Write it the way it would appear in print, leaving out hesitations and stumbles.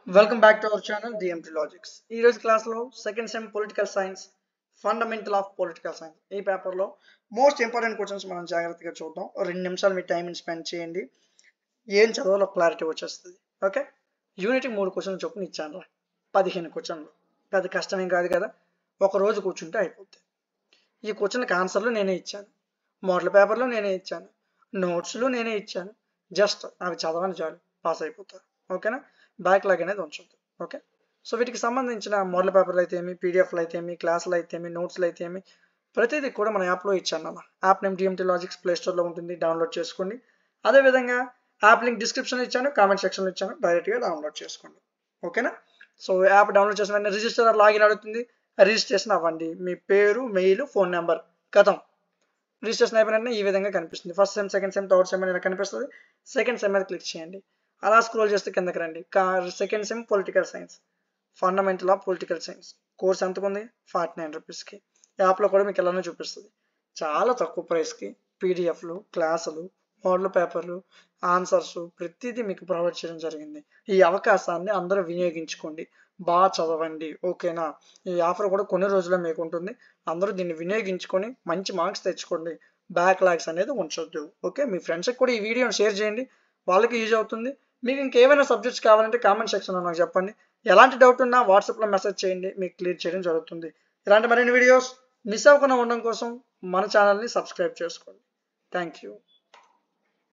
Welcome back to our channel DMT Logics. ఈ రోజు క్లాస్లో second sem political science fundamental of political science ఈ పేపర్లో మోస్ట్ ఇంపార్టెంట్ క్వశ్చన్స్ మనం జాగ్రత్తగా చూద్దాం. 2 నిమిషాలు మీ టైం స్పెండ్ చేయండి, ఏం చదవాలో క్లారిటీ వచ్చేస్తుంది. ఓకే, యూనిట్కి 3 క్వశ్చన్లు చొప్పున ఇచ్చాను, 15 క్వశ్చన్లు. పెద్ద కష్టమేం కాదు కదా, ఒక రోజు కూర్చుంటే అయిపోతుంది. ఈ క్వశ్చన్కి ఆన్సర్లు నేనే ఇచ్చాను, మోడల్ పేపర్లో నేనే ఇచ్చాను, నోట్స్లు నేనే ఇచ్చాను. జస్ట్ అవి చదవని చాలు, పాస్ అయిపోతారు. ఓకేనా, బ్యాక్లాగ్ అనేది ఉంచొద్దు. ఓకే, సో వీటికి సంబంధించిన మోడల్ పేపర్లు అయితే ఏమి, పీడిఎఫ్లు అయితే ఏమి, క్లాసులు అయితే ఏమి, నోట్స్లు అయితే ఏమి, ప్రతిదీ కూడా మన యాప్లో ఇచ్చాను అన్న. యాప్ నేమ్ డిఎంటీ లాజిక్స్ ప్లేస్టోర్లో ఉంటుంది, డౌన్లోడ్ చేసుకోండి. అదేవిధంగా యాప్ లింక్ డిస్క్రిప్షన్లో ఇచ్చాను, కామెంట్ సెక్షన్లో ఇచ్చాను, డైరెక్ట్గా డౌన్లోడ్ చేసుకోండి. ఓకేనా, సో యాప్ డౌన్లోడ్ చేసిన వెంటనే రిజిస్టర్ లాగిన్ అడుగుతుంది, రిజిస్ట్రేషన్ అవ్వండి. మీ పేరు, మెయిల్, ఫోన్ నెంబర్, కథం రిజిస్ట్రేషన్ అయిపోయిన వెంటనే ఈ విధంగా కనిపిస్తుంది. First sem, second sem, third sem అని కనిపిస్తుంది. సెకండ్ సెమ్ మీద క్లిక్ చేయండి. అలా స్క్రోల్ చేస్తే కిందకి రండి. Second sem political science fundamental of political science course ఎంతకు ఉంది, 49 రూపీస్కి. యాప్లో కూడా మీకు ఎలానో చూపిస్తుంది. చాలా తక్కువ ప్రైస్కి పీడిఎఫ్లు, క్లాసులు, మోడల్ పేపర్లు, ఆన్సర్స్ ప్రతిదీ మీకు ప్రొవైడ్ చేయడం జరిగింది. ఈ అవకాశాన్ని అందరూ వినియోగించుకోండి, బాగా చదవండి. ఓకేనా, ఈ ఆఫర్ కూడా కొన్ని రోజుల్లో మీకు ఉంటుంది. అందరూ దీన్ని వినియోగించుకొని మంచి మార్క్స్ తెచ్చుకోండి, బ్యాక్లాగ్స్ అనేది ఉంచొద్దు. ఓకే, మీ ఫ్రెండ్స్కి కూడా ఈ వీడియోని షేర్ చేయండి, వాళ్ళకి యూజ్ అవుతుంది. మీకు ఇంకేమైనా సబ్జెక్ట్స్ కావాలంటే కామెంట్ సెక్షన్లో నాకు చెప్పండి. ఎలాంటి డౌట్ ఉన్నా వాట్సాప్లో మెసేజ్ చేయండి, మీకు క్లియర్ చేయడం జరుగుతుంది. ఇలాంటి మరిన్ని వీడియోస్ మిస్ అవ్వకుండా ఉండడం కోసం మన ఛానల్ని సబ్స్క్రైబ్ చేసుకోండి. Thank you.